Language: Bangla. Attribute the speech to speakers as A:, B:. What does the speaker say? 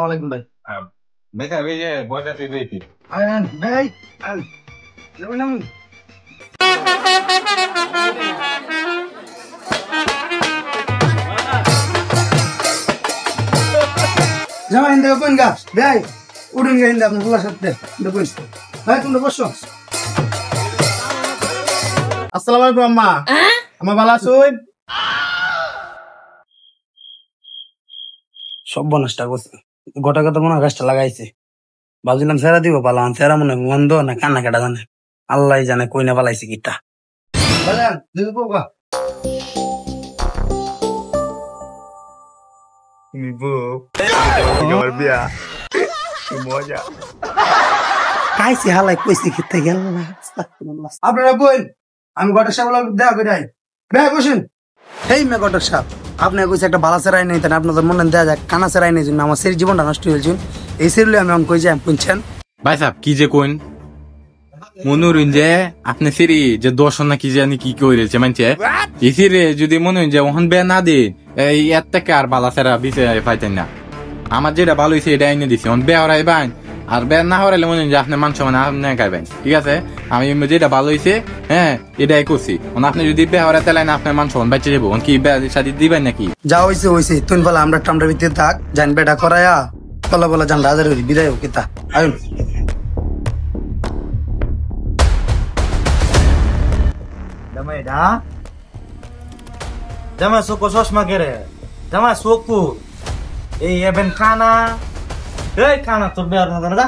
A: আলাইকুম ভাই।
B: দেখা ওই যে বয়টা পেয়েছি
A: আয়ান ভাই আন যাবেন না যাও ইন্দা কোন গা ভাই উড়ুন গা ইন্দা আপনি পুরো সাথে দেখুন ভাই তুমি বসো আসসালামু আলাইকুম আম্মা আম্মা ভালো আছেন সব বনসটা করছে গোটা কথা মনে গাছটা লাগাইছে ভাবছিলাম সেরা দিব পালাম সেরা মনে গন্ধ না কান্না কাটা জানে আল্লাহ জানে কই না পালাইছে কিটা খাইছি হালাই কইছি খেতে গেল না আপনারা বল আমি গটার সাহেব দেখা করে ভাই বসেন এই মে গটার সাহেব আপনি কইছে একটা বালা সেরাই নেই তাই আপনাদের মনে দেয়া যায় কানা সেরাই নেই জন্য আমার সেই জীবনটা নষ্ট হয়েছে এই সেরুলে আমি কই যাই শুনছেন
B: ভাই সাহেব কি যে কোন মনে হইন যে আপনি সিরি যে দর্শন না কি জানি কি কইরেছে মানছে এই সিরে যদি মনে হইন যে ওহন বে না দিন এই এর থেকে আর বালা সেরা বিছে পাইতেন না আমার যেটা ভালো হয়েছে এটা এনে দিছি বে হরাইবেন আর বে না হরাইলে মনে হইন যে আপনি মাংস মানে আপনি খাইবেন ঠিক আছে আমি যেটা ভালো হয়েছে হ্যাঁ এটাই করছি আপনি যদি বে হরাইতে লাইন আপনার মাংস বাচ্চা যাবো কি বে সাথে দিবেন নাকি
A: যা হয়েছে হয়েছে তুই বলে আমরা টামটার ভিতরে থাক জান বেটা করায়া বলা বলা জান রাজার বিদায় হোক কিতা আয়ুন
C: Dama soko sosma kere. Dama soko. Eben kana. Hey kana to bear na da.